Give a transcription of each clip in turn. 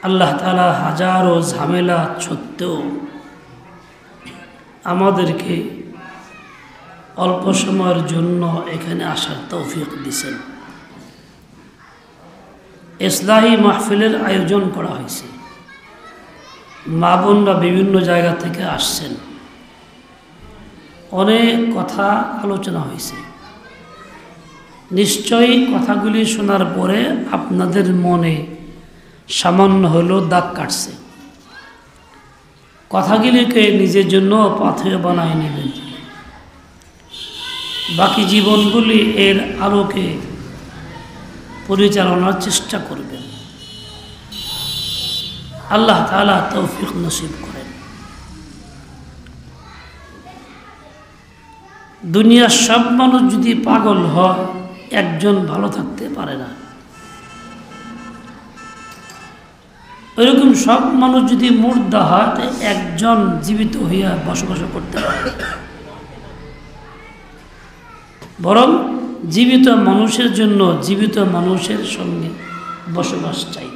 আল্লাহ তাআলা হাজারো ঝামেলা সত্ত্বেও আমাদেরকে অল্প সময়ের জন্য এখানে আসার তৌফিক দিয়েছেন। ইসলাহি মাহফিলের আয়োজন করা হয়েছে, মা বোনরা বিভিন্ন জায়গা থেকে আসছেন, অনেক কথা আলোচনা হয়েছে। নিশ্চয়ই কথাগুলি শোনার পরে আপনাদের মনে সামান্য হলেও দাগ কাটছে। কথাগুলিকে নিজের জন্য পাথেয় বানায় নেবেন, বাকি জীবনগুলি এর আলোকে পরিচালনার চেষ্টা করবেন। আল্লাহ তাআলা তৌফিক নসিব করেন। দুনিয়ার সব মানুষ যদি পাগল হয়, একজন ভালো থাকতে পারে না। ওইরকম সব মানুষ যদি মুর্দা হয়, তাই একজন জীবিত হইয়া বসবাস করতে পারে। বরং জীবিত মানুষের জন্য জীবিত মানুষের সঙ্গে বসবাস চাই।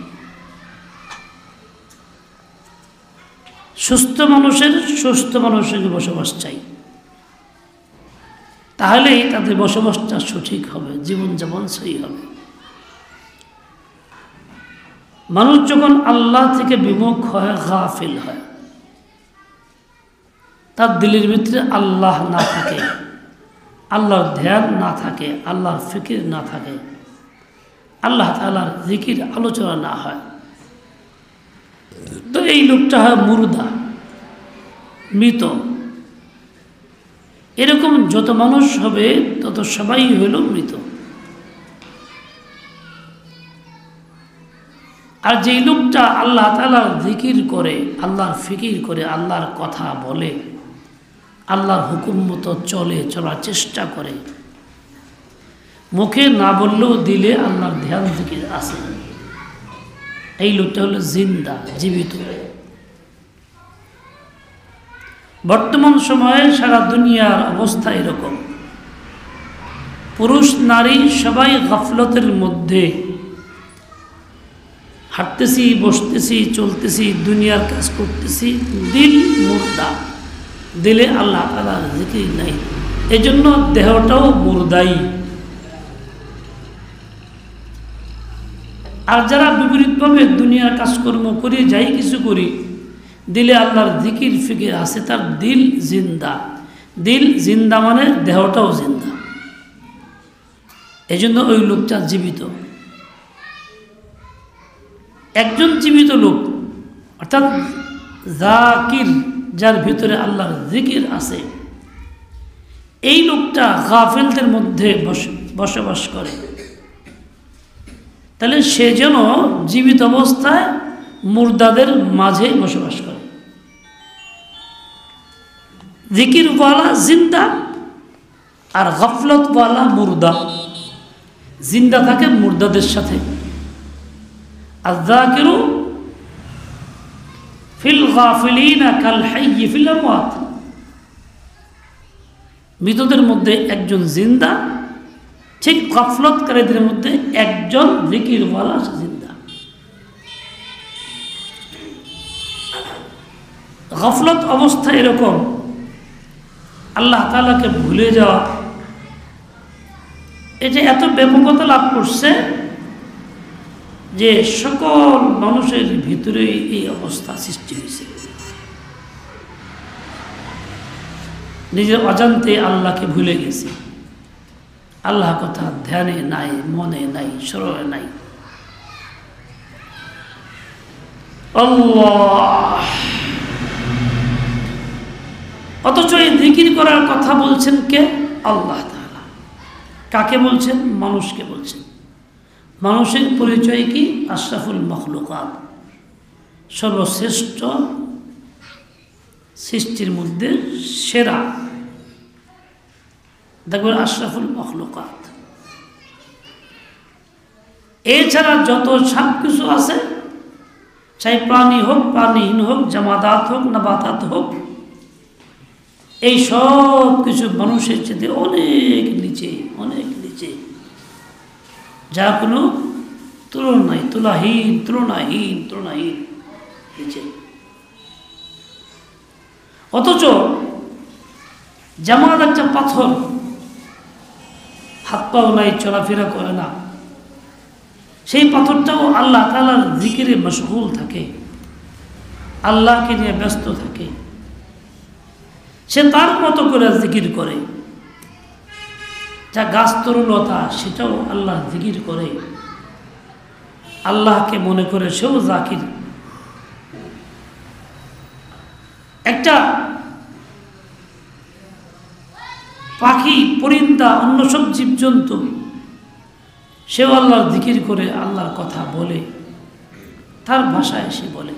সুস্থ মানুষের সুস্থ মানুষের সঙ্গে বসবাস চাই, তাহলেই তাদের বসবাসটা সঠিক হবে, জীবনযাপন সহি হবে। মানুষ যখন আল্লাহ থেকে বিমুখ হয়, গাফিল হয়, তার দিলের ভিতরে আল্লাহ না থাকে, আল্লাহর ধ্যান না থাকে, আল্লাহর ফিকির না থাকে, আল্লাহ তাআলার জিকির আলোচনা না হয়, তো এই লোকটা হয় মুর্দা, মৃত। এরকম যত মানুষ হবে তত সবাই হইল মৃত। আর যেই লোকটা আল্লাহ তাআলার জিকির করে, আল্লাহর ফিকির করে, আল্লাহর কথা বলে, আল্লাহর হুকুম মতো চলার চেষ্টা করে, মুখে না বললেও দিলে আল্লাহর ধ্যান জিকির আছে, এই লোকটা হলো জিন্দা, জীবিত। বর্তমান সময়ে সারা দুনিয়ার অবস্থা এরকম। পুরুষ নারী সবাই গাফলতের মধ্যে হাঁটতেছি, বসতেছি, চলতেছি, দুনিয়ার কাজ করতেছি, দিল মুর্দা, দিলে আল্লাহ তাআলার জিকির নাই। এজন্য দেহটাও মুর্দাই। আর যারা বিপরীতভাবে দুনিয়ার কাজকর্ম করি, যাই কিছু করি, দিলে আল্লাহর জিকির ফিকির আছে, তার দিল জিন্দা। দিল জিন্দা মানে দেহটাও জিন্দা। এজন্য ওই লোকটা জীবিত। একজন জীবিত লোক অর্থাৎ জাকির, যার ভিতরে আল্লাহর জিকির আছে, এই লোকটা গাফিলদের মধ্যে বসবাস করে। তাহলে সে যেন জীবিত অবস্থায় মুর্দাদের মাঝে বসবাস করে। জিকিরওয়ালা জিন্দা আর গাফলতওয়ালা মুর্দা। জিন্দা থাকে মুর্দাদের সাথে। আয-যাকিরু ফিল গাফিলিনা কাল হায়্যি ফিল আমওয়াত। মৃতদের মধ্যে একজন জিন্দা, ঠিক গাফলতকারীদের মধ্যে একজন জিকিরওয়ালা জিন্দা। গাফলত অবস্থা এরকম, আল্লাহ তাআলাকে ভুলে যাওয়া, এটা এত ব্যাপকতা লাভ করছে যে সকল মানুষের ভিতরে এই অবস্থা সৃষ্টি হয়েছে। নিজের অজান্তে আল্লাহকে ভুলে গেছে, আল্লাহ কথা ধ্যানে নাই, মনে নাই, স্মরণে নাই। আল্লাহ, অথচ এই জিকির করার কথা বলছেন কে? আল্লাহ তাআলা। কাকে বলছেন? মানুষকে বলছেন। মানুষের পরিচয় কি? আশরাফুল মখলুকাত, সর্বশ্রেষ্ঠ সৃষ্টির মধ্যে সেরা। দেখবেন আশরাফুল মখলুকাত। এছাড়া যত সব কিছু আছে, চাই প্রাণী হোক, প্রাণীহীন হোক, জামাদাত হোক, নাবাতাত হোক, এই সব কিছু মানুষের চেয়ে অনেক নিচে, অনেক নিচে, যা কোনো তুলনায় তুলাহীন, তুলনাহীন, তুলনাহীন নিচে। অথচ জামাত একটা পাথর, হাত পাও নাই, চলাফেরা করে না, সেই পাথরটাও আল্লাহ তাআলার জিকিরে মশগুল থাকে, আল্লাহকে নিয়ে ব্যস্ত থাকে, সে তার মতো করে জিকির করে। যা গাছ তরুলতা সেটাও আল্লাহ জিকির করে, আল্লাহকে মনে করে সেও জাকির। একটা পাখি, পরিন্দা, অন্য সব জীবজন্তু সেও আল্লাহর জিকির করে, আল্লাহর কথা বলে, তার ভাষায় সে বলে।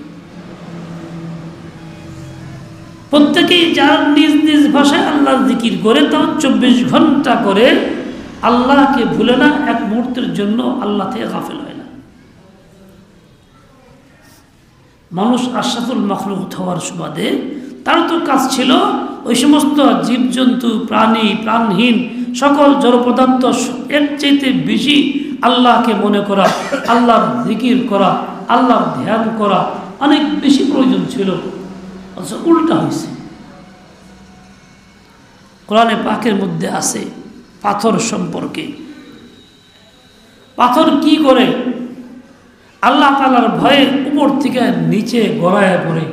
প্রত্যেকেই যার নিজ নিজ ভাষায় আল্লাহর জিকির করে, তাও 24 ঘন্টা করে, আল্লাহকে ভুলে না, এক মুহূর্তের জন্য আল্লাহ থেকে গাফেল হয় না। মানুষ আশরাফুল মাখলুক হওয়ার সুবাদে তার তো কাজ ছিল ওই সমস্ত জীবজন্তু, প্রাণী, প্রাণহীন সকল জড় পদার্থ এর চাইতে বেশি আল্লাহকে মনে করা, আল্লাহর জিকির করা, আল্লাহর ধ্যান করা অনেক বেশি প্রয়োজন ছিল। অথচ উল্টা হয়েছে। কোরআনে পাকের মধ্যে আছে পাথর সম্পর্কে। পাথর কি করে? আল্লাহ তাআলার ভয়ে উপর থেকে নিচে গড়ায় পড়ে।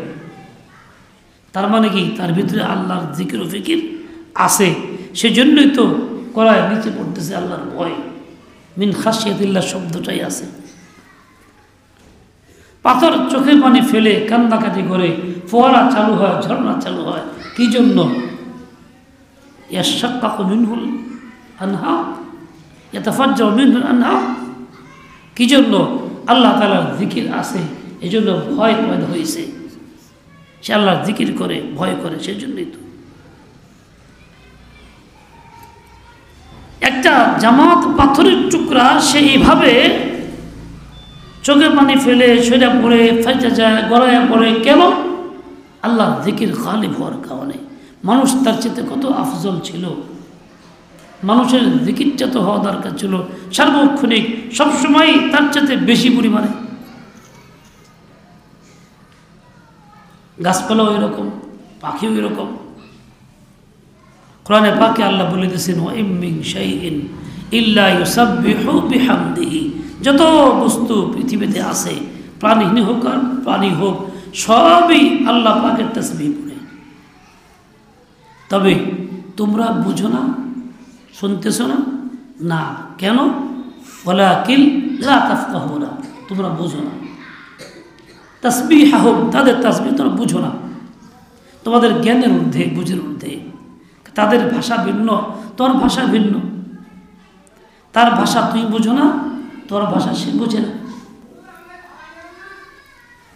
তার মানে কি? তার ভিতরে আল্লাহর জিকির ও ফিকির আছে, সেজন্যই তো গড়ায় নিচে পড়তেছে আল্লাহর ভয়। মিন খাশিয়াতিল্লাহ শব্দটাই আছে। পাথর চোখে পানি ফেলে কান্দাকাটি করে, ফোয়ারা চালু হয়, ঝর্ণা চালু হয়, কি জন্য? ইয়াশাক্কাকু মিনহুল আনহার, ইয়াতাফাজ্জারু মিনহুল আনহার। কি জন্য? আল্লাহ তাআলার জিকির আছে, এজন্য ভয় পয়দা হয়েছে। সে আল্লাহর জিকির করে, ভয় করে, সেজন্যই তো। একটা জামাত পাথরের টুকরা, সে এইভাবে চোখে পানি ফেলে, সেটা পড়ে, ফেটে যায়, গড়ায় পড়ে। কেন? আল্লাহর জিকির গালিব হওয়ার কারণে। মানুষ তার চেয়ে কত আফজল ছিল। মানুষের জিকিরটা তো হওয়া দরকার ছিল সার্বক্ষণিক, সবসময় তার চেয়ে বেশি পরিমাণে। গাছপালাও এরকম, পাখিও এরকম। কোরআনে পাকে আল্লাহ বলে দিয়েছেন, ওয়া ইম মিন শাইইন ইল্লা ইউসাব্বিহু বিহামদিহি। যত বস্তু পৃথিবীতে আছে, প্রাণীহীন হোক আর প্রাণী হোক, সবই আল্লাহ পাকের তাসবিহ পড়ে। তবে তোমরা বুঝো না, শুনতেছো না? না। কেন? ওয়ালাকিন লা তাফকাহুনা, তোমরা বুঝো না। তাসবিহাহুম, তাদের তাসবিহ তোমরা বুঝো না। তোমাদের জ্ঞানের ঊর্ধ্বে, বুঝের ঊর্ধ্বে। তাদের ভাষা ভিন্ন, তোর ভাষা ভিন্ন। তার ভাষা তুই বুঝো না, তোর ভাষা সে বুঝে না।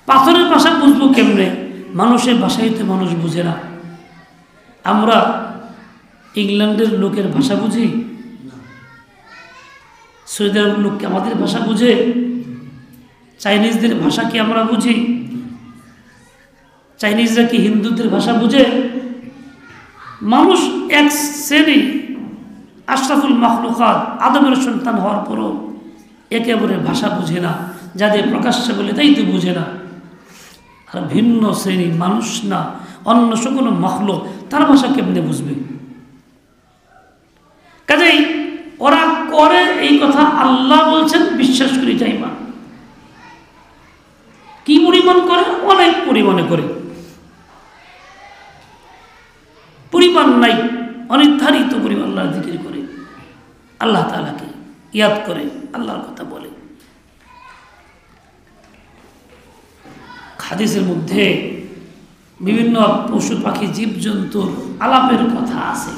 পাথরের ভাষা বুঝবো কেমনে? মানুষের ভাষাই তো মানুষ বুঝে না। আমরা ইংল্যান্ডের লোকের ভাষা বুঝি? সৌদি আরবের লোককে আমাদের ভাষা বুঝে? চাইনিজদের ভাষা কি আমরা বুঝি? চাইনিজরা কি হিন্দুদের ভাষা বুঝে? মানুষ এক শ্রেণী, আশরাফুল মাখলুকাত, আদমের সন্তান হওয়ার পরও একেবারে ভাষা বুঝে না। যাদের প্রকাশ্যে বলে তাই তো বুঝে না। আর ভিন্ন শ্রেণী মানুষ না, অন্য সকল মাখলুক, তার ভাষা কেমনে বুঝবে? কাজেই ওরা করে এই কথা, আল্লাহ বলছেন, বিশ্বাস করি, তাই মান। কি পরিমাণ করে? অনেক পরিমাণে করে, পরিমাণ নাই, অনির্ধারিত পরিমাণ আল্লাহ জিকির করে, আল্লাহ তাআলাকে ইয়াদ করে, আল্লাহর কথা বলে। হাদিসের মধ্যে বিভিন্ন পশু পাখি জীবজন্তুর আলাপের কথা আছে।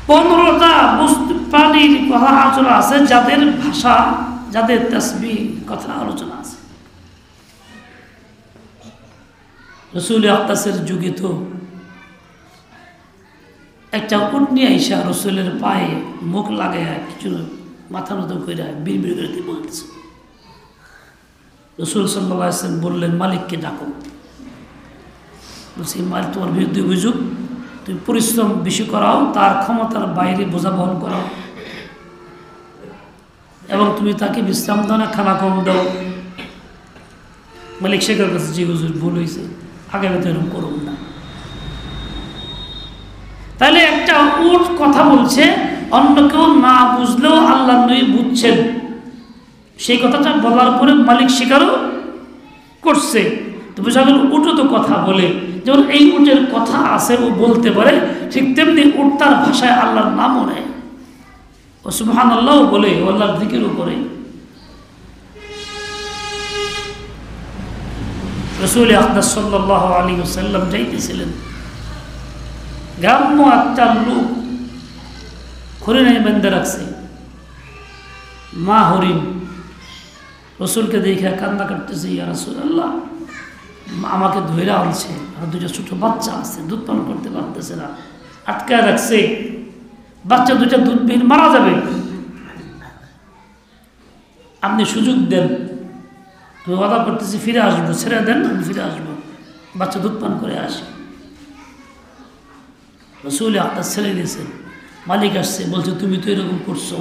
15টা বস্তু প্রাণীর কথা আলোচনা আছে, যাদের ভাষা, যাদের তাসবিহ কথা আলোচনা আছে। রসুল আকদাসের যুগে তো একটা উটনি আইসা রসুলের পায়ে মুখ লাগাইয়া কিছু মাথা মতো করে বিড়বিড় করে বলতেছে। রসুল সাল্লাল্লাহু আলাইহি ওয়াসাল্লাম বললেন, মালিককে ডাকো। বলছি, মালিক তোমার বিরুদ্ধে অভিযোগ, তুমি পরিশ্রম বেশি করাও, তার ক্ষমতার বাইরে বোঝা বহন করাও। এবং তুমি তাকে বিশ্রাম দাও না, খানা কম দাও। মালিক শেখের কাছে, জি হুজুর ভুল হয়েছে, আগামী তো এরকম করুন না। তাহলে একটা উট কথা বলছে, অন্য কেউ না বুঝলেও আল্লাহ নবী বুঝছেন, সেই কথাটা বলার পরে মালিক স্বীকারও করছে। তো বোঝা গেল উটও তো কথা বলে, যেমন এই উটের কথা আছে ও বলতে পারে, ঠিক তেমনি উট তার ভাষায় আল্লাহর নামও নেয়, ও সুবহানাল্লাহ বলে, ও আল্লাহর জিকিরও করে। রাসূল আকরাম সাল্লাল্লাহু আলাইহি ওয়াসাল্লাম যাইতেছিলেন, গ্রাম্য একটা লোক হরিণাই বেঁধে রাখছে, মা হরিণ। রসুলকে দেখে কান্না করতেছে, ইয়া রাসূলুল্লাহ, আমাকে ধরে আনছে, আর দুটো ছোট বাচ্চা আছে, দুধ পান করতে পারতেছে না, আটকায় রাখছে, বাচ্চা দুটা দুধবিহীন মারা যাবে, আপনি সুযোগ দেন, আমি ওয়াদা করতেছি ফিরে আসবো, ছেড়ে দেন, আমি ফিরে আসবো, বাচ্চা দুধ পান করে আসি। রাসূল আপনার ছেড়ে দিয়েছেন, মালিক আসছে, বলছে তুমি তো এরকম করছো,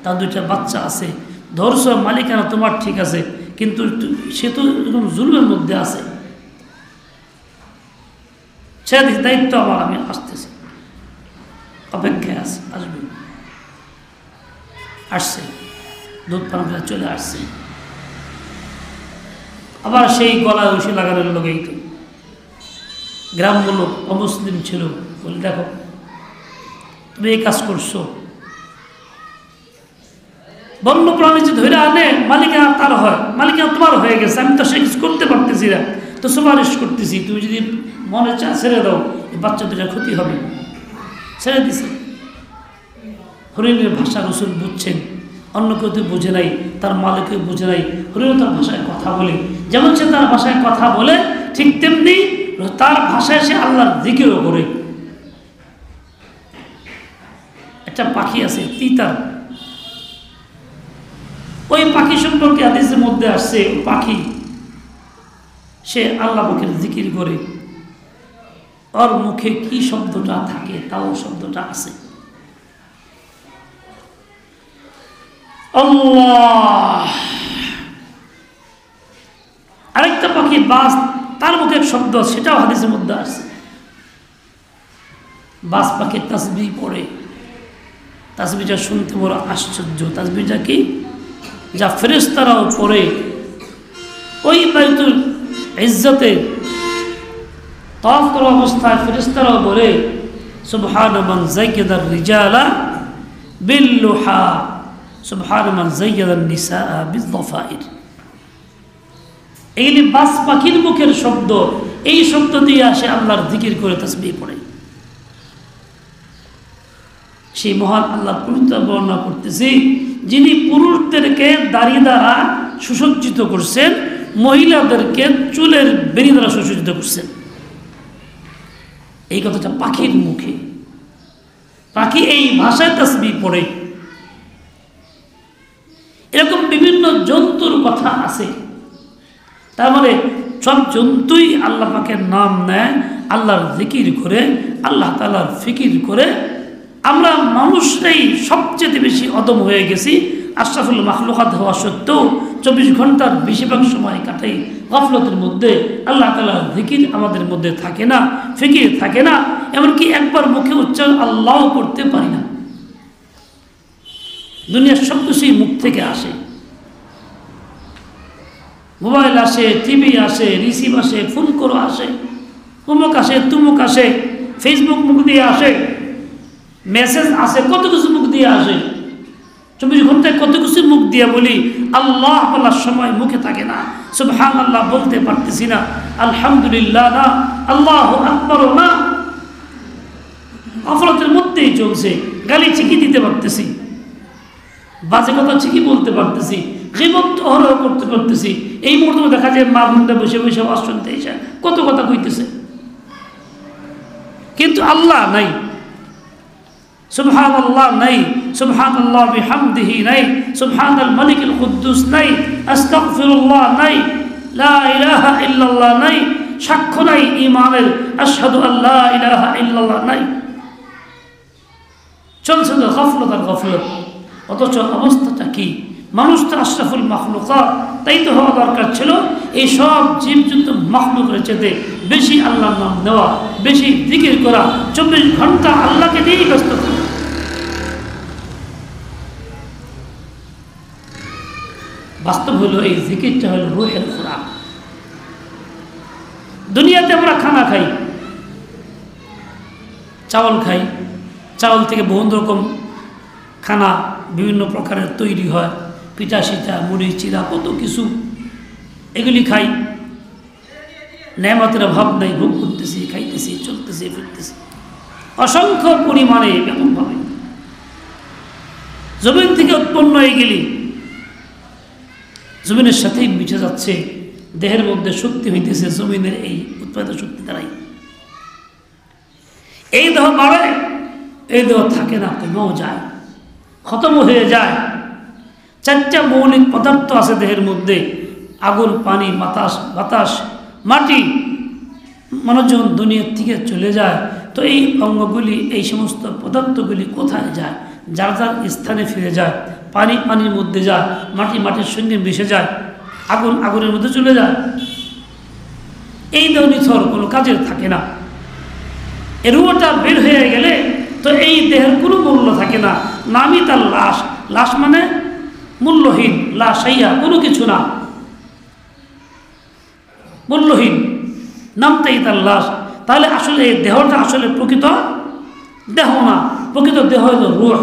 তার দুইটা বাচ্চা আছে, ধরছো, মালিকানা তোমার ঠিক আছে, কিন্তু সে তো এরকম জুলুমের মধ্যে আছে, ছেড়ে দিচ্ছি, দায়িত্ব আমার, আমি আসতেছি, অপেক্ষায় আছে, আসবে। আসছে, দুধ পান করে চলে আসছে, আবার সেই গলায় রশি লাগানোর লোকেই তো গ্রাম্য লোক, অমুসলিম ছিল, বলে দেখো তুমি এই কাজ করছো, বন্য প্রাণী যে ধরে আনে মালিকানা তার হয়, মালিকানা তোমার হয়ে গেছে, আমি তো সে কিছু করতে পারতেছি না, তো সুপারিশ করতেছি, তুমি যদি মনে চা ছেড়ে দাও, এই বাচ্চা দুটার ক্ষতি হবে, ছেড়ে দিছে। হরিণের ভাষা রসুল বুঝছেন, অন্য কেউ তো বুঝে নাই, তার মালিকও বুঝে নাই, হরিণ তার ভাষায় কথা বলে, যেমন সে তার ভাষায় কথা বলে, ঠিক তেমনি তার ভাষায় সে আল্লাহর জিকিরও করে। একটা পাখি আছে তিতার, ওই পাখি সম্পর্কে হাদিসের মধ্যে আসছে, ওই পাখি সে আল্লাহ পাকের জিকির করে, ওর মুখে কি শব্দটা থাকে তাও শব্দটা আছে, আল্লাহ। আরেকটা পাখি বাস, তার মুখে শব্দ, সেটাও হাদিসের মধ্যে আসছে, বাস পাখি তাসবিহ পড়ে, তাসবিহটা শুনতে বড় আশ্চর্য। তাসবিহটা কি? যা ফেরেশতারাও পড়ে, ওই বাইতুল ইজ্জতে তাওয়াফ করা অবস্থায় ফেরেশতারাও বলে, সুবহানা মান যায়্যাদার রিজালা বিল লুহা, সুবহানা মান যায়্যাদান নিসা বিয-যাফাইর। এইগুলি বাস পাখির মুখের শব্দ, এই শব্দ দিয়ে আসে আল্লাহর জিকির করে তাসবিহ পড়ে। সেই মহান আল্লাহ পবিত্র বর্ণনা করতেছি, যিনি পুরুষদেরকে দাড়ি দ্বারা সুসজ্জিত করছেন, মহিলাদেরকে চুলের বেনি দ্বারা সুসজ্জিত করছেন। এই কথাটা পাখির মুখে, পাখি এই ভাষায় তাসবিহ পড়ে। এরকম বিভিন্ন জন্তুর কথা আছে, তার মানে সব জন্তুই আল্লাহ পাকের নাম নেয়, আল্লাহর জিকির করে, আল্লাহ তাআলার ফিকির করে। আমরা মানুষরাই সবচেয়ে বেশি অদম হয়ে গেছি, আশরাফুল মাখলুকাত হওয়া সত্ত্বেও 24 ঘন্টার বেশিরভাগ সময় কাটাই গফলতের মধ্যে। আল্লাহ তাআলার জিকির আমাদের মধ্যে থাকে না, ফিকির থাকে না, এমনকি একবার মুখে উচ্চারণ আল্লাহ করতে পারি না। দুনিয়ার সব কিছুই মুখ থেকে আসে, মোবাইল আসে, টিভি আসে, রিসিভ আসে, ফোন করো আসে, অমুক আসে, তুমুক আসে, ফেসবুক মুখ দিয়ে আসে, মেসেজ আসে, কত কিছু মুখ দিয়ে আসে। 24 ঘন্টায় কত কিছু মুখ দিয়ে বলি, আল্লাহ বলার সময় মুখে থাকে না, সুবহানাল্লাহ বলতে পারতেছি না, আলহামদুলিল্লাহ না, আল্লাহু আকবার না, গফলতের মধ্যেই চলছে। গালি ঠিকই দিতে পারতেছি, বাজে কথা ঠিকই বলতে পারতেছি, গীবত অহরহ করতে পারতেছি। এই মুহূর্তে দেখা যায় মা বোনটা বসে বসে ওয়াজ শুনতে এসে কত কথা কইতেছে, কিন্তু আল্লাহ নাই, সুবহানাল্লাহ নাই, সুবহানাল্লাহ বিহামদিহি নাই, সুবহানাল মালিকুল কুদ্দুস নাই, আস্তাগফিরুল্লাহ নাই, লা ইলাহা ইল্লাল্লাহ নাই, সাক্ষ্য নাই ঈমানের, আশহাদু আল্লা ইলাহা ইল্লাল্লাহ নাই। চলছে তো গফলত আর গফলত। অথচ অবস্থাটা কি? মানুষ তো আশরাফুল মাখলুকাত, তাই তো হওয়া দরকার ছিল এই সব জীবজন্তু মাখলুকের চেয়ে বেশি আল্লাহর নাম নেওয়া, বেশি জিকির করা, 24 ঘন্টা আল্লাহকে নিয়েই ব্যস্ত থাকা। বাস্তব হলো এই জিকিরটা হলো রূহের খোরাক। দুনিয়াতে আমরা খানা খাই, চাউল খাই, চাউল থেকে বহু রকম খানা বিভিন্ন প্রকারের তৈরি হয়, পিঠা সিঠা, মুড়ি, চিরা, কত কিছু, এগুলি খাই। নেয়ামতের অভাব নাই, ভোগ করতেছি, খাইতেছি, চলতেছি, ফিরতেছি অসংখ্য পরিমাণে ব্যাপকভাবে। জমিন থেকে উৎপন্ন হয়ে গেলি জমিনের সাথেই মিশে যাচ্ছে, দেহের মধ্যে শক্তি হইতেছে জমিনের এই উৎপাদিত শক্তি দ্বারাই। এই দেহ বাড়ে, এই দেহ থাকে না, কমেও যায়, খতম হয়ে যায়। 4টা মৌলিক পদার্থ আছে দেহের মধ্যে, আগুন, পানি, বাতাস, মাটি। মানুষ যখন দুনিয়ার থেকে চলে যায় তো এই অঙ্গগুলি, এই সমস্ত পদার্থগুলি কোথায় যায়? যার যার স্থানে ফিরে যায়। পানি পানির মধ্যে যায়, মাটি মাটির সঙ্গে মিশে যায়, আগুন আগুনের মধ্যে চলে যায়। এই দেহ নিথর, কোনো কাজের থাকে না। এর রূহটা বের হয়ে গেলে তো এই দেহের কোনো মূল্য থাকে না, নামই তার লাশ। লাশ মানে মূল্যহীন, লাশাইয়া, কোনো কিছু না, মূল্যহীন, নামটাই তার লাশ। তাহলে আসলে এই দেহটা আসলে প্রকৃত দেহ না, প্রকৃত দেহ হল রূহ।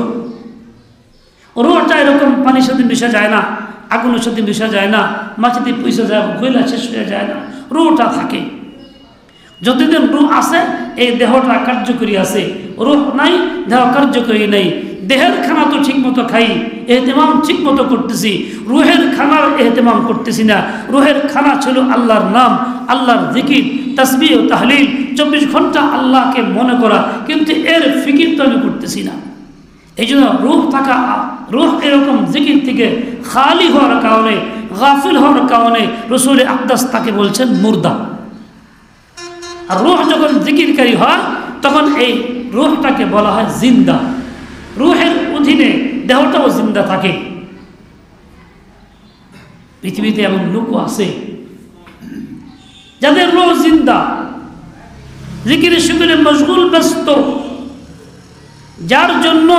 রূহটা এরকম পানির সাথে মিশে যায় না, আগুনের সাথে মিশে যায় না, মাটিতে পয়সা যায়, গইলা শেষ হয়ে যায় না, রূহটা থাকে। যতদিন রূহ আছে এই দেহটা কার্যকরী আছে, রূহ নাই, দেহ কার্যকরী নেই। দেহের খানা তো ঠিক মতো খাই, এহতেমাম ঠিক মতো করতেছি, রুহের খানার এহতেমাম করতেছি না। রুহের খানা ছিল আল্লাহর নাম, আল্লাহর জিকির, তাসবিহ ও তাহলিল, 24 ঘন্টা আল্লাহকে মনে করা, কিন্তু এর ফিকির তো আমি করতেছি না। এই জন্য রূহ থাকা, রূহ এরকম জিকির থেকে খালি হওয়ার কারণে, গাফিল হওয়ার কারণে রসুল আকদাস তাকে বলছেন মুর্দা। আর রূহ যখন জিকিরকারী হয় তখন এই রূহটাকে বলা হয় জিন্দা। রূহের অধীনে দেহটাও জিন্দা থাকে। পৃথিবীতে এমন লোকও আছে যাদের রূহ জিন্দা, জিকিরে শিবিরে মশগুল, ব্যস্ত, যার জন্য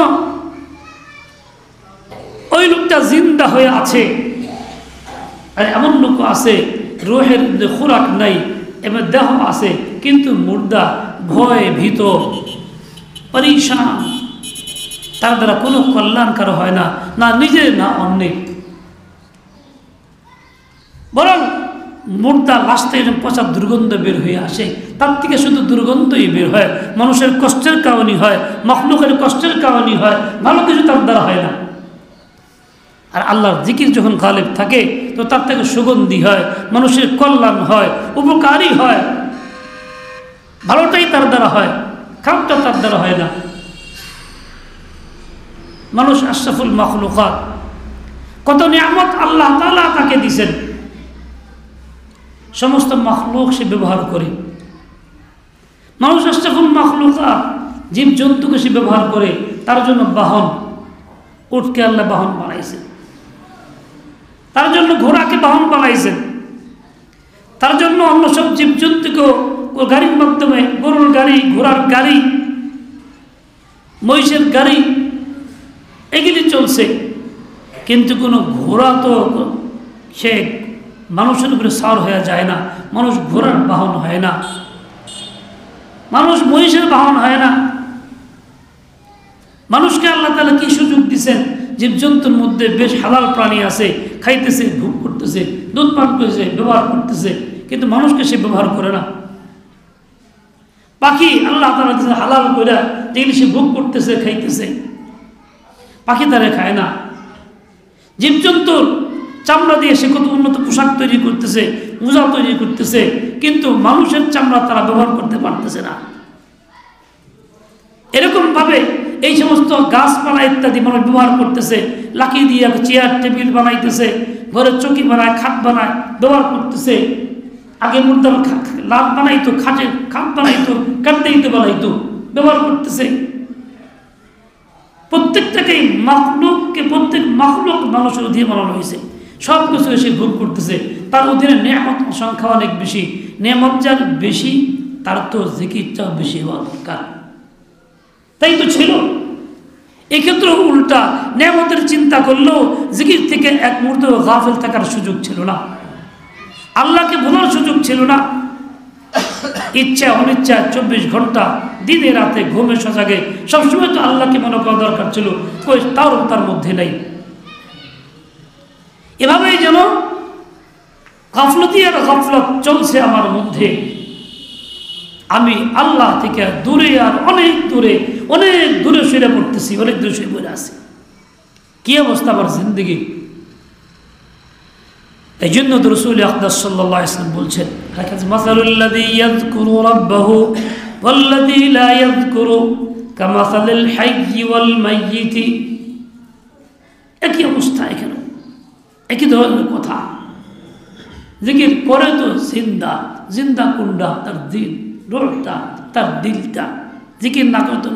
ওই লোকটা জিন্দা হয়ে আছে। আর এমন লোক আছে রূহের খোরাক নাই, এবার দেহ আছে কিন্তু মুর্দা, ভয়, ভীত, পরিশান, তার দ্বারা কোনো কল্যাণকার হয় না, না নিজের না অন্যের। বরং মুর্দা লাশ থেকে পচা দুর্গন্ধ বের হয়ে আসে, তার থেকে শুধু দুর্গন্ধই বের হয়। মানুষের কষ্টের কারণই হয়, মখলুকের কষ্টের কারণই হয়, ভালো কিছু তার দ্বারা হয় না। আর আল্লাহর জিকির যখন গালেব থাকে তো তার থেকে সুগন্ধি হয়, মানুষের কল্যাণ হয়, উপকারী হয়, ভালোটাই তার দ্বারা হয়, খারাপটা তার দ্বারা হয় না। মানুষ আশরাফুল মাখলুকাত, কত নিয়ামত আল্লাহ তাআলা তাকে দিয়েছেন, সমস্ত মাখলুক সে ব্যবহার করে। মানুষ আশরাফুল মাখলুকাত, জীব জন্তুকে সে ব্যবহার করে, তার জন্য বাহন, উটকে আল্লাহ বাহন বানাইছেন, তার জন্য ঘোড়াকে বাহন বানাইছেন, তার জন্য অন্য সব জীব জন্তুকেও গাড়ির মাধ্যমে, গরুর গাড়ি, ঘোড়ার গাড়ি, মহিষের গাড়ি, এগুলি চলছে। কিন্তু কোনো ঘোড়া তো সে মানুষের উপরে সার হয়ে যায় না, মানুষ ঘোড়ার বাহন হয় না, মানুষ মহিষের বাহন হয় না। মানুষকে আল্লাহ তাআলা কি সুযোগ দিচ্ছেন, জীবজন্তুর মধ্যে বেশ হালাল প্রাণী আছে, খাইতেছে, ভোগ করতেছে, দুধ পান করতেছে, ব্যবহার করতেছে, কিন্তু মানুষকে সে ব্যবহার করে না। পাখি আল্লাহ তাআলা দিয়েছে হালাল করে, যেগুলি সে ভোগ করতেছে, খাইতেছে, পাখি তারা খায় না। জীবজন্তুর চামড়া দিয়ে সে কত উন্নত পোশাক তৈরি করতেছে, মোজা তৈরি করতেছে, কিন্তু মানুষের চামড়া তারা ব্যবহার করতে পারতেছে না। এরকম ভাবে এই সমস্ত গাছপালা ইত্যাদি মানুষ ব্যবহার করতেছে, লাকি দিয়ে চেয়ার টেবিল বানাইতেছে, ঘরের চৌকি বানায়, খাট বানায়, ব্যবহার করতেছে। আগে মুর্দার লাট বানাইতো, খাটের খাট বানাইতো, কাটতেইতে বানাইতো, ব্যবহার করতেছে। প্রত্যেকটাকেই মাখলুককে প্রত্যেক মাখলুক মানুষের অধীনে বানানো হয়েছে। সব কিছু এসে ভোগ করতেছে, তার অধীনে নেয়ামত সংখ্যা অনেক বেশি। নেয়ামত যার বেশি তার তো জিকিরটাও বেশি হওয়া দরকার, তাই তো ছিল। এক্ষেত্রে উল্টা, নেয়ামতের চিন্তা করলেও জিকির থেকে এক মুহূর্ত গাফিল থাকার সুযোগ ছিল না, আল্লাহকে ভোলার সুযোগ ছিল না। ইচ্ছা অনিচ্ছা 24 ঘন্টা দিনে রাতে ঘুমে সজাগে সবসময় তো আল্লাহকে মনে করা দরকার ছিল, কই তার মধ্যে নেই। এভাবেই যেন গাফলতি আর গাফলত চলছে আমার মধ্যে। আমি আল্লাহ থেকে দূরে আর অনেক দূরে সরে পড়তেছি, অনেক দূরে সরে পড়ে আছি। কি অবস্থা আমার জিন্দগি! এই জন্য তো রাসূল আকরাম সাল্লাল্লাহু আলাইহি ওয়াসাল্লাম বলছেন, মাসালুল্লাযী ইয়াযকুরু রাব্বাহু ওয়াল্লাযী লা ইয়াযকুরু কামাসালিল হাইয়্যি ওয়াল মাইয়িতি। একই অবস্থা, এখানে একই ধরনের কথা। জিকির করে তো জিন্দা কোনটা? তার দিল, রোহটা, তার দিলটা। জিকির না করে তো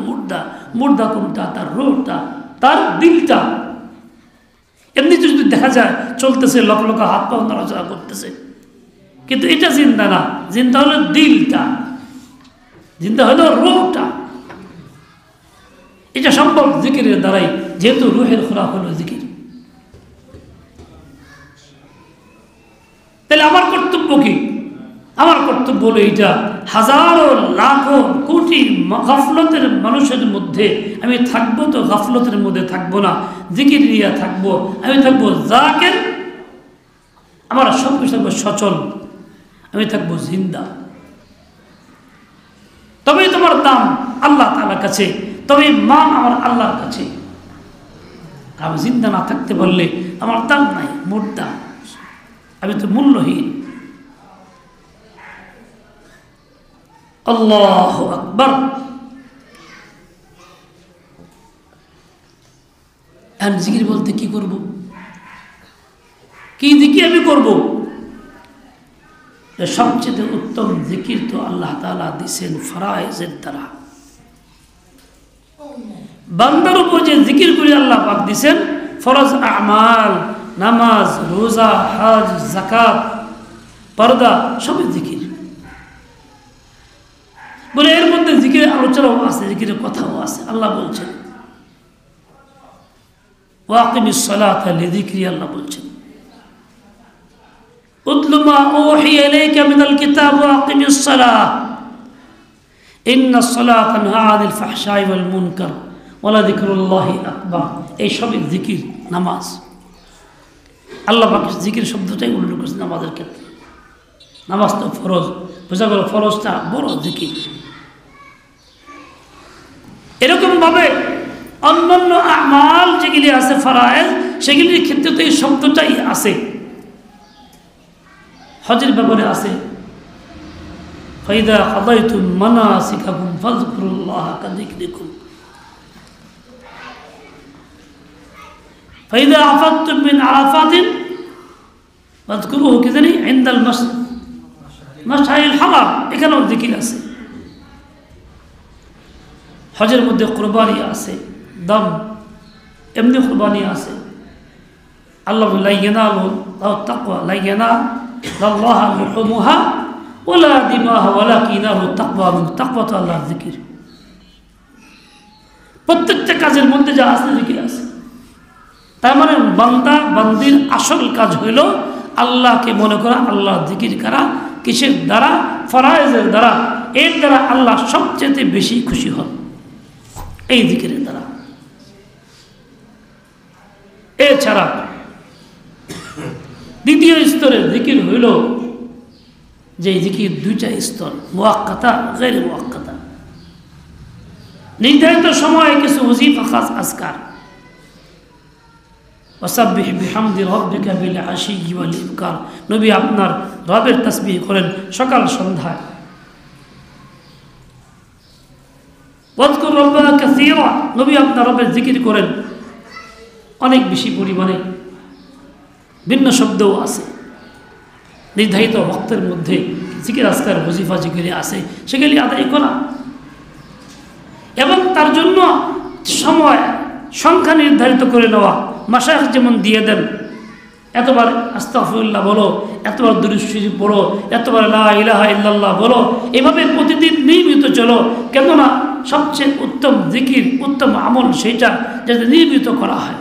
মুর্দা কোনটা? তার রোহটা, তার দিলটা। এমনি যদি দেখা যায় চলতেছে, লক্ষ লক্ষ হাত পা নড়াচড়া করতেছে, কিন্তু এটা জিন্দা না। জিন্দা হলো দিলটা, জিন্দা হলো রোহটা। এটা সম্ভব জিকিরের দ্বারাই, যেহেতু রুহের খোরাক হলো জিকির। তাহলে আমার কর্তব্য কি? আমার কর্তব্য হলো এইটা, হাজারো লাখো কোটি গাফলতের মানুষের মধ্যে আমি থাকবো, তো গাফলতের মধ্যে থাকবো না, জিকির নিয়ে থাকবো। আমি থাকবো জাকির, আমার সব কিছু থাকবো সচল, আমি থাকবো জিন্দা। তবেই তোমার দাম আল্লাহ তাআলার কাছে, তবেই মান আমার আল্লাহর কাছে। আমি জিন্দা না থাকতে পারলে আমার দাম নাই, মুর্দা, আমি তো মূল্যহীন। আল্লাহু আকবার। আর জিকির বলতে কি করব? কি জিকির আমি করব? সবচেয়ে উত্তম জিকির তো আল্লাহ তাআলা দিয়েছেন ফরায়েজের দ্বারা। বান্দার উপর যে জিকির করে আল্লাহ পাক দিয়েছেন, ফরজ আমাল, নামাজ, রোজা, হজ, যাকাত, পর্দা, সবই জিকির। বলে এর মধ্যে জিকিরের আলোচনাও আছে, জিকিরের কথাও আছে। আল্লাহ বলছেন ওয়াকিমিস সালাতা লিযিকরি, আল্লাহ বলছেন উতলু মা উহিয়া ইলাইকা মিনাল কিতাব ওয়াকিমিস সালাহ ইন্নাস সালাতা তানহা আনিল ফাহশাই ওয়াল মুনকার ওয়ালা যিকরুল্লাহি আকবার। এই সবই জিকির, নামাজ। আল্লাহ পাক জিকির শব্দটাই উল্লেখ করেছেন নামাজের ক্ষেত্রে। নামাজ তো ফরজ, বোঝা গেল ফরজটা বড় জিকির। এরকমভাবে অন্যান্য আমাল যেগুলি আছে ফরায়েজ, সেগুলির ক্ষেত্রে তো এই শব্দটাই আছে। হজের ব্যাপারে আছে ফাইদা কাদাইতুম মানাসিকাকুম ফাযকুরুল্লাহা কাযিকরিকুম ফাইদা আফাদতুম মিন আরাফাতিন ফাযকুরুহু কি জানি ইনদাল মাশআরিল হারাম। এখানেও জিকির আছে। হজের মধ্যে কুরবানি আছে, দাম, এমনি কুরবানি আছে। আল্লাহ লা ইয়ানালু তাকওয়া, লা ইয়ানাল্লাহু লুহুমুহা ওয়ালা দিমাহা ওয়ালাকিনাহু তাকওয়া। তাকওয়া তো আল্লাহর জিকির। প্রত্যেকটা কাজের মধ্যে যা আছে জিকির আছে। তার মানে বান্দা বান্দির আসল কাজ হইল আল্লাহকে মনে করা, আল্লাহর জিকির করা। কিসের দ্বারা? ফরায়েজের দ্বারা। এর দ্বারা আল্লাহ সবচেয়ে বেশি খুশি হন, এই জিকিরের দ্বারা। এছাড়া দ্বিতীয় স্তরের জিকির হইল যে জিকির দুইটা স্তর, মুআক্কাতা, গায়রে মুআক্কাতা। নির্ধারিত সময়ে কিছু ওয়াজিফা, খাস আজকার। ওয়াসাব্বিহ বিহামদি রাব্বিকা বিল আশিয়্যি ওয়াল ইবকার। নবী আপনার রবের তাসবিহ করেন সকাল সন্ধ্যায়। ওয়াজকুর রাব্বাকা কাসীরা। নবী আপনার রবের জিকির করেন অনেক বেশি পরিমাণে। ভিন্ন শব্দও আছে। নির্ধারিত ওয়াক্তের মধ্যে জিকির আজকার ওয়াজিফা জিকিরে আছে, সেগুলি আদায় করা। এবং তার জন্য সময় সংখ্যা নির্ধারিত করে নেওয়া। মাশায়েখ যেমন দিয়ে দেন, এতবার আস্তাগফিরুল্লাহ বলো, এতবার দুরূদ শরীফ পড়ো, এতবার লা ইলাহা ইল্লাল্লাহ বলো, এভাবে প্রতিদিন নিয়মিত চলো। কেননা সবচেয়ে উত্তম জিকির, উত্তম আমল সেইটা যাতে নিয়মিত করা হয়।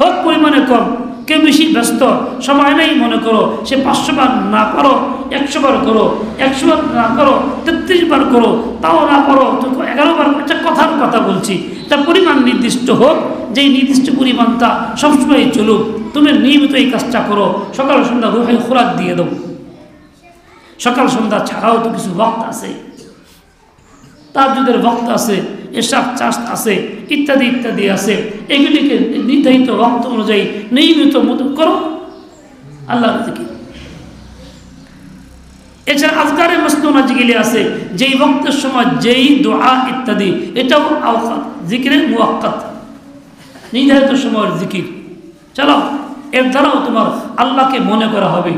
হোক পরিমাণে কম, কেউ বেশি ব্যস্ত, সময় নেই মনে করো, সে 500 বার না করো 100 বার করো, 100 বার না করো 33 বার করো, তাও না করো তো 11 বার। একটা কথার কথা বলছি, তার পরিমাণ নির্দিষ্ট হোক, যেই নির্দিষ্ট পরিমাণটা সবসময় চলুক। তুমি নিয়মিত এই কাজটা করো, সকাল সন্ধ্যা রুহাই খোরাক দিয়ে দাও। সকাল সন্ধ্যা ছাড়াও তো কিছু ওয়াক্ত আছে, তাহাজ্জুদের ওয়াক্ত আছে, এশার চাষ আছে, ইত্যাদি ইত্যাদি আছে। এগুলিকে নির্ধারিত ওয়াক্ত অনুযায়ী নিয়মিত মতো করো আল্লাহর জিকির। এছাড়া আজকারে মাসনুনা যেগুলি আছে, যেই ওয়াক্তের সময় যেই দোয়া ইত্যাদি, এটাও আওকাত, জিকিরের মুওয়াক্কাত, নির্ধারিত সময়ের জিকির। চলো, এর দ্বারাও তোমার আল্লাহকে মনে করা হবে।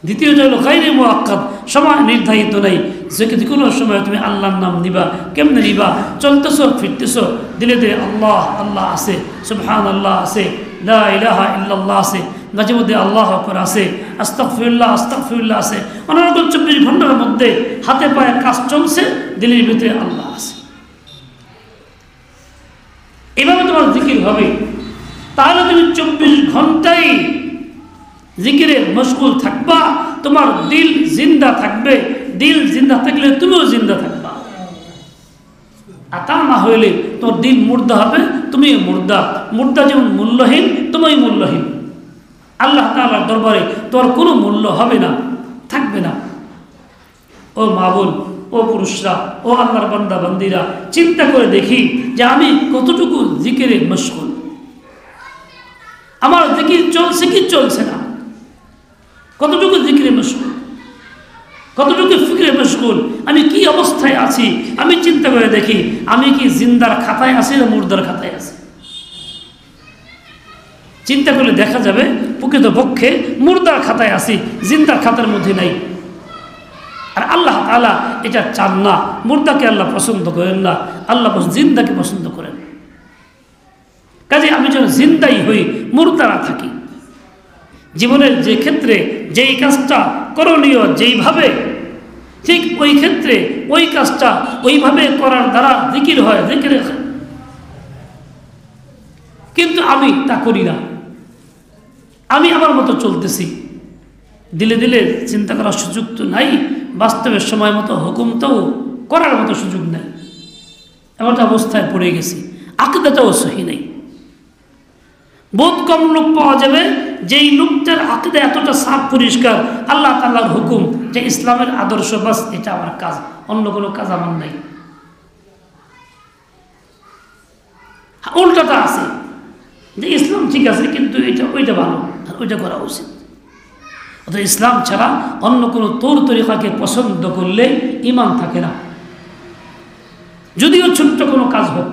দ্বিতীয়ত হলো গায়রে মুআক্কাদ, সময় নির্ধারিত নেই, যে কোনো সময় তুমি আল্লাহর নাম নিবা। কেমনে নিবা? চলতেছো ফিরতেছো, দিলে দিলে আল্লাহ আল্লাহ আছে, সুবহানাল্লাহ আছে, লা ইলাহা ইল্লাল্লাহ আছে, মাঝে মধ্যে আল্লাহু আকবার আছে, আস্তাগফিরুল্লাহ আস্তাগফিরুল্লাহ আছে। অনর্গল 24 ঘন্টার মধ্যে হাতে পায়ে কাজ চলছে, দিলের ভিতরে আল্লাহ আছে। এভাবে তোমার জিকির হবে। তাহলে তুমি 24 ঘন্টাই জিকিরে মশগুল থাকবা, তোমার দিল জিন্দা থাকবে। দিল জিন্দা থাকলে তুমিও জিন্দা থাকবা। আর তা না হইলে তোর দিল মুর্দা হবে, তুমিও মুর্দা। মুর্দা যেমন মূল্যহীন, তুমিও মূল্যহীন। আল্লাহ তাআলার দরবারে তোর কোনো মূল্য হবে না, থাকবে না। ও মা বোন, ও পুরুষরা, ও আল্লাহর বান্দা বান্দিরা, চিন্তা করে দেখি যে আমি কতটুকু জিকিরে মশগুল। আমার জিকির চলছে কি চলছে না? কতটুকু জিকিরে মশগুল, কতটুকু ফিকরে মশগুল, আমি কি অবস্থায় আছি? আমি চিন্তা করে দেখি, আমি কি জিন্দার খাতায় আছি না মুর্দার খাতায় আছি? চিন্তা করলে দেখা যাবে প্রকৃতপক্ষে মুর্দার খাতায় আছি, জিন্দার খাতার মধ্যে নাই। আর আল্লাহ তাআলা এটা চান না। মুর্দাকে আল্লাহ পছন্দ করেন না, আল্লাহ জিন্দাকে পছন্দ করেন। কাজে আমি যেন জিন্দাই হই, মুর্দা না থাকি। জীবনের যে ক্ষেত্রে যেই কাজটা করণীয়, যেইভাবে, ঠিক ওই ক্ষেত্রে ওই কাজটা ওইভাবে করার দ্বারা জিকির হয়, জিকির। কিন্তু আমি তা করি না, আমি আমার মতো চলতেছি। দিলে দিলে চিন্তা করার সুযোগ তো নাই, বাস্তবের সময় মতো হুকুমটাও করার মতো সুযোগ নেই। এমন অবস্থায় পড়ে গেছি, আকীদাটাও সহি নেই। বহুত কম লোক পাওয়া যাবে যেই লোকটার আকীদা এতটা সাফ পরিষ্কার, আল্লাহ তাআলার হুকুম, যে ইসলামের আদর্শ, বাস এটা আমার কাজ, অন্য কোনো কাজ আমার নাই। উল্টাটা আছে যে ইসলাম ঠিক আছে কিন্তু এটা ওইটা ভালো, ওইটা করা উচিত। অর্থাৎ ইসলাম ছাড়া অন্য কোনো তৌর তরিকাকে পছন্দ করলে ঈমান থাকে না, যদিও ছোট্ট কোনো কাজ হোক।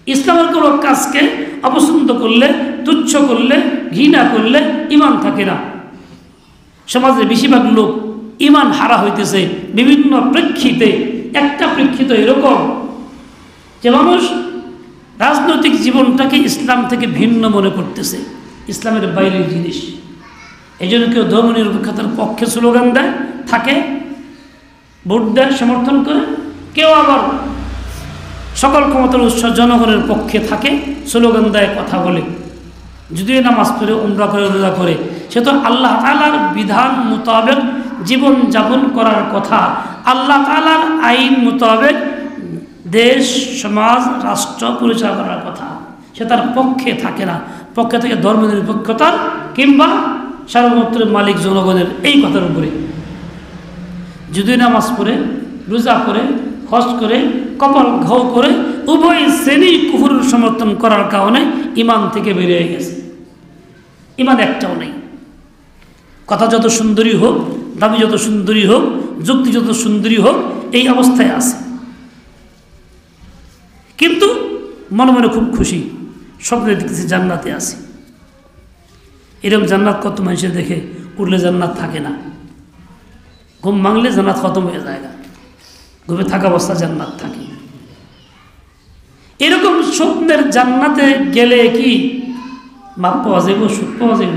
ইসলামের কোনো কাজকে অপছন্দ করলে, তুচ্ছ করলে, ঘৃণা করলে ঈমান থাকে না। সমাজের বেশিরভাগ লোক ঈমান হারা হইতেছে বিভিন্ন প্রেক্ষিতে। একটা প্রেক্ষিত এরকম যে মানুষ রাজনৈতিক জীবনটাকে ইসলাম থেকে ভিন্ন মনে করতেছে, ইসলামের বাইরের জিনিস। এই জন্য কেউ ধর্মনিরপেক্ষতার পক্ষে স্লোগান দেয়, থাকে, ভোট দেয়, সমর্থন করে। কেউ আবার সকল ক্ষমতার উৎস জনগণের পক্ষে থাকে, স্লোগান দেয়, কথা বলে। যদিও নামাজ পড়ে, উমরা করে, রোজা করে, সে তো আল্লাহ তাআলার বিধান মোতাবেক জীবন যাপন করার কথা, আল্লাহ তাআলার আইন মোতাবেক দেশ, সমাজ, রাষ্ট্র পরিচালনা করার কথা। সে তার পক্ষে থাকে না, পক্ষে থেকে ধর্মনিরপেক্ষতার কিংবা সার্বভৌমত্বের মালিক জনগণের, এই কথার উপরে। যদিও নামাজ পড়ে, রোজা করে, হজ করে, কপাল ঘাও করে, উভয় শ্রেণী কুফরের সমর্থন করার কারণে ঈমান থেকে বেরিয়ে গেছে। ঈমান একটাও নেই। কথা যত সুন্দরী হোক, দাবি যত সুন্দরী হোক, যুক্তি যত সুন্দরী হোক, এই অবস্থায় আছে। কিন্তু মনে মনে খুব খুশি, স্বপ্নে দেখতেছি জান্নাতে আছি। এরকম জান্নাত কত মানুষের দেখে, উঠলে জান্নাত থাকে না, ঘুম ভাঙলে জান্নাত খতম হয়ে যায়। ঘুমে থাকা অবস্থা জান্নাত থাকি। এরকম স্বপ্নের জান্নাতে গেলে কি মাপ পাওয়া যাব, সুখ পাওয়া যাব?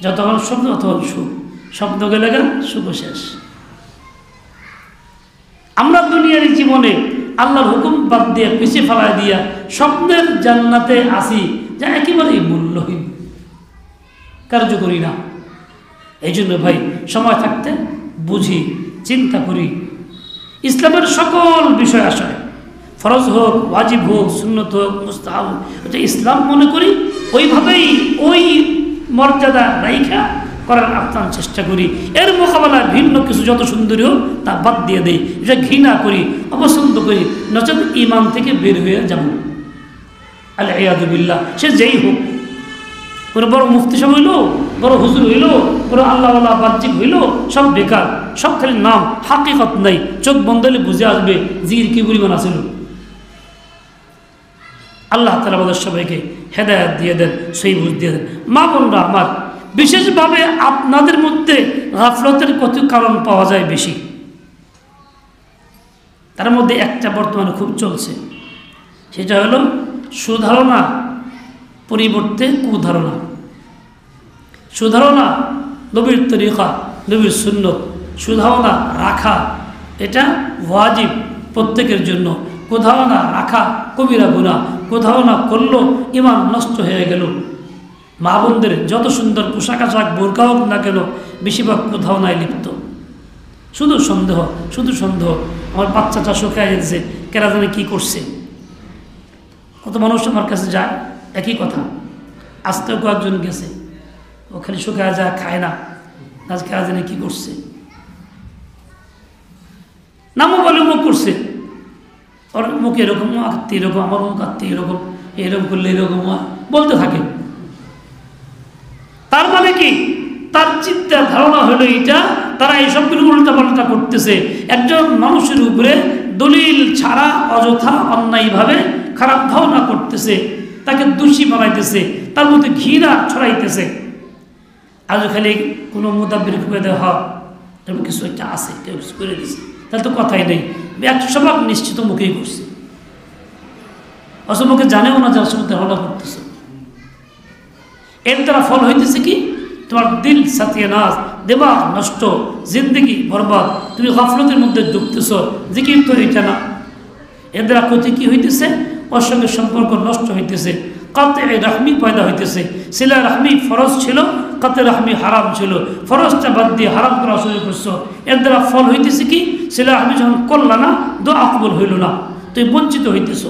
যতক্ষণ স্বপ্ন ততক্ষণ সুখ, স্বপ্ন গেলে সুখ শেষ। আমরা দুনিয়ার জীবনে আল্লাহর হুকুম বাদ দিয়ে পিছিয়ে ফেলায় দিয়া স্বপ্নের জান্নাতে আসি, যা একেবারেই মূল্যহীন, কার্যকরী না। এই জন্য ভাই সময় থাকতে বুঝি, চিন্তা করি। ইসলামের সকল বিষয় আশয়, ফরজ হোক, ওয়াজিব হোক, সুন্নত হোক, মুস্তাহাব হোক, এটা ইসলাম মনে করি, ওইভাবেই ওই মর্যাদা রাইখা করার আপ্রাণ চেষ্টা করি। এর মোকাবেলায় ভিন্ন কিছু যত সুন্দরী হোক তা বাদ দিয়ে দেই, এটা ঘৃণা করি, অপছন্দ করি, নচেত ইমান থেকে বের হয়ে যাব। আল-ইয়াযু বিল্লাহ। সে যেই হোক, কোনো বড় মুফতি সাহেব হইল, বড় হুজুর হইল, বড় আল্লাহওয়ালা বাহ্যিক হইল, সব বেকার, সব খালি নাম, হাকিকত নাই। চোখ বন্ধ হলে বুঝে আসবে জিকির কি পরিমাণ আছিল। আল্লাহ তাআলা আমাদের সবাইকে হেদায়েত দিয়ে দেন, সেই বুঝ দিয়ে দেন। মা বোনরা আমার, বিশেষভাবে আপনাদের মধ্যে গাফলতের কত কারণ পাওয়া যায় বেশি। তার মধ্যে একটা বর্তমানে খুব চলছে, সেটা হলো সুধারণা পরিবর্তে কুধারণা। সুধারণা নবীর তরিকা, নবীর সুন্নত, সুধারণা রাখা এটা ওয়াজিব প্রত্যেকের জন্য। কুধারণা রাখা কবিরা গুনাহ, কুধারণা করলো ইমান নষ্ট হয়ে গেল। মা বোনদের যত সুন্দর পোশাক আশাক বোরকা হোক না কেন, বেশিরভাগ কুধারণায় লিপ্ত। শুধু সন্দেহ, শুধু সন্দেহ। আমার বাচ্চাটা শুকায় যাচ্ছে, কেরা জানে কী করছে। কত মানুষ আমার কাছে যায়, একই কথা। আজকেও কয়েকজন গেছে, ও খালি শুকায় যায়, খায় না, আজকে কেরা জানে কী করছে। নামও বলে মুখ করছে, ওর মুখ এরকম, আত্মীয় এরকম, আমার মুখ আত্মীয় এরকম, এরকম করলে এরকম বলতে থাকে। তার মানে কি, তার চিন্তা ধারণা হলো এইটা, তারা এইসবগুলো উল্টাপাল্টা করতেছে। একজন মানুষের উপরে দলিল ছাড়া অযথা অন্যায়ভাবে খারাপ ধারণা করতেছে, তাকে দোষী বানাইতেছে, তার মধ্যে ঘৃণা ছড়াইতেছে। আজ খালি কোনো মুদাব্বির খুঁজে দেওয়া এবং কিছু একটা আছে, কেউ কিছু করে দিচ্ছে, তাহলে তো কথাই নেই, 100% নিশ্চিত মুখেই করছে। অসম মুখে জানেও না যার সঙ্গে ধারণা করতেছে। এর দ্বারা ফল হইতেছে কি, তোমার দিল সাতিয়ানাস, দিমাগ নষ্ট, জিন্দগি বরবাদ, তুমি গাফলতের মধ্যে ডুবতেছ, জিকির তো এটা না। এর দ্বারা ক্ষতি কি হইতেছে, ওর সঙ্গে সম্পর্ক নষ্ট হইতেছে, কাতে রাহমি পয়দা হইতেছে। সিলা রাহমি ফরজ ছিল, কাতে রাহমি হারাম ছিল, ফরজটা বাদ দিয়ে হারাম করা শুরু করছো। এর দ্বারা ফল হইতেছে কি, সিলা রাহমি যখন করলা না, দোয়া কবুল হইল না, তুমি বঞ্চিত হইতেছ।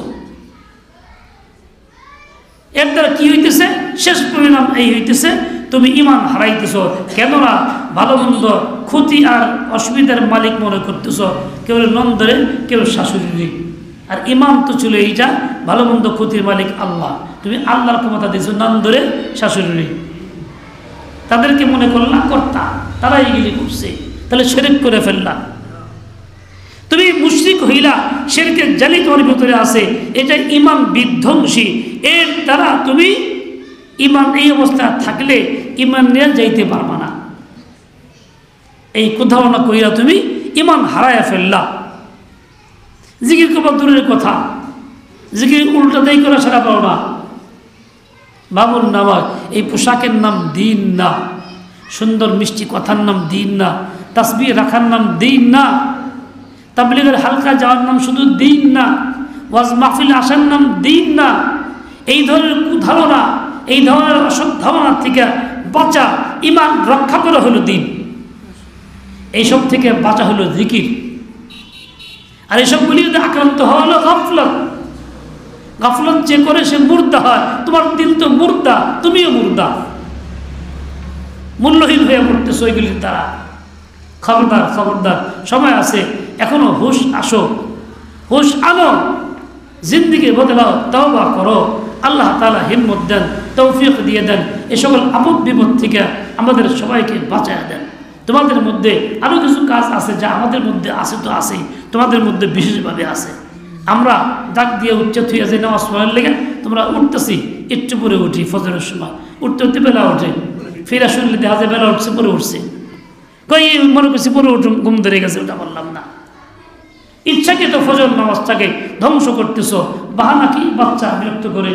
এর দ্বারা কি হইতেছে, শেষ পরিণাম এই হইতেছে, তুমি ইমান হারাইতেছ। কেননা ভালো মন্দ ক্ষতি আর অসুবিধার মালিক মনে করতেছ, কেউ নন্দরে, কেউ শাশুড়ি। আর ইমান তো ছিল এইটা, ভালো মন্দ ক্ষতির মালিক আল্লাহ। তুমি আল্লাহর ক্ষমতা দিয়েছ নন্দরে, শাশুড়ি, তাদেরকে মনে করলা কর্তা, তারা এইগুলি করছে, তাহলে শিরক করে ফেললা। তুমি মুশরিক হইলা, শিরকের জালি তোমার ভিতরে আছে, এটা ইমান বিধ্বংসী। এর দ্বারা তুমি ইমান এই অবস্থা থাকলে ইমান নিয়ে যাইতে পারবা না। এই কুধারণা কইরা তুমি ইমান হারায়া ফেললা। জিকির করবা দূরের কথা, জিকির উল্টা দেই করা সারা পাও না। বাবুর নামাজ, এই পোশাকের নাম দিন না, সুন্দর মিষ্টি কথার নাম দিন না, তাসবিহ রাখার নাম দিন না, তাবলীগের হালকা যাওয়ার নাম শুধু দিন না, ওয়াজ মাহফিল আসার নাম দিন না। এই ধরনের কুধারণা, এই ধরনের অসৎ ধারণা থেকে বাঁচা, ইমান রক্ষা করা হলো দিন। এইসব থেকে বাঁচা হলো জিকির। আর এইসবগুলি যদি আক্রান্ত হওয়া হলো গাফলত। গাফলত যে করে সে মুর্দা হয়। তোমার দিল তো মুর্দা, তুমিও মুর্দা, মূল্যহীন হয়ে পড়তেছ ওইগুলির দ্বারা। খবরদার, খবরদার, সময় আছে এখনো, হুশ আসো, হুশ আনো, জিন্দিগি বদলাও, তওবা করো। আল্লাহ তাআলা হিম্মত দেন, তৌফিক দিয়ে দেন, এ সকল আপদ বিপদ থেকে আমাদের সবাইকে বাঁচায় দেন। তোমাদের মধ্যে আরও কিছু কাজ আছে যা আমাদের মধ্যে আছে, তো আছেই, তোমাদের মধ্যে বিশেষভাবে আছে। আমরা ডাক দিয়ে উচ্চত হয়ে যাই নামাজ পড়ার লেগে, তোমরা উঠতেছি, একটু পরে উঠি, ফজরের সময় উঠতে উঠতে বেলা ওঠে, ফিরা শুনলে দেখা যায় বেলা উঠছে, পরে উঠছে, কই মনে করছি পরে উঠুন, ঘুম ধরে গেছে, ওটা বললাম না। ইচ্ছাকৃত ফজর নামাজটাকে ধ্বংস করতেছো। বাহানা কি? বাচ্চা বিরক্ত করে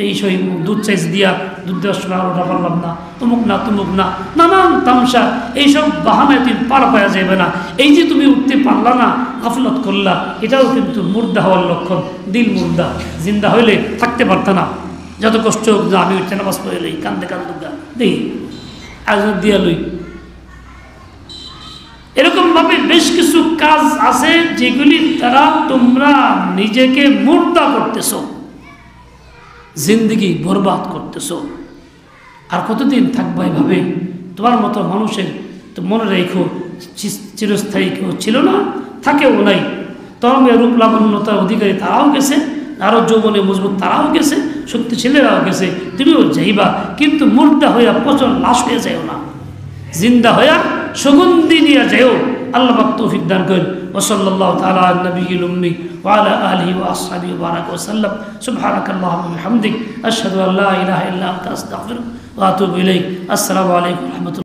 এই সই দুধ চাইছে দিয়া দুধ দেওয়ার সময় আর ওটা পারলাম না, তুমুক না, নানান তামসা, এইসব বাহানায় তুমি পার পাওয়া যাবে না। এই যে তুমি উঠতে পারলা না, গাফলত করলা, এটাও কিন্তু মুর্দা হওয়ার লক্ষণ। দিল মুর্দা, জিন্দা হইলে থাকতে পারত না। যত কষ্ট হোক, যে আমি উঠতে নামাজ পড়ে লই, কান্দে কান্দুগা দেই আজ দিয়া লই। এরকমভাবে বেশ কিছু কাজ আছে যেগুলি দ্বারা তোমরা নিজেকে মুর্দা করতেছ, জিন্দগি বরবাদ করতেছ। আর কতদিন থাকবা এভাবে? তোমার মতো মানুষের তো মনে রেখো, চিরস্থায়ী কেউ ছিল না, থাকেও নাই। তরমে রূপ লাবণ্যতার অধিকারী তারাও গেছে, আরও যৌবনে মজবুত তারাও গেছে, শক্তি ছেলেরাও গেছে, তুমিও যাইবা। কিন্তু মুর্দা হইয়া পচন লাশ হয়ে যাও না, জিন্দা হইয়া সুগন্ধি নিয়ে যাও। আল্লাহ পাক তৌফিক দান করেন। ওয়াসাল্লাল্লাহু তাআলা আলা নবিয়িল উম্মি ওয়া আলা আলিহি ওয়া আসহাবিহি ওয়া বারাকা ওয়া সাল্লাম। সুবহানাকাল্লাহুম্মা ওয়া বিহামদিক আশহাদু আল্লা ইলাহা ইল্লা আনতা আস্তাগফিরুকা ওয়া আতুবু ইলাইক। আসসালামু আলাইকুম ওয়া রাহমাতুল্লাহ।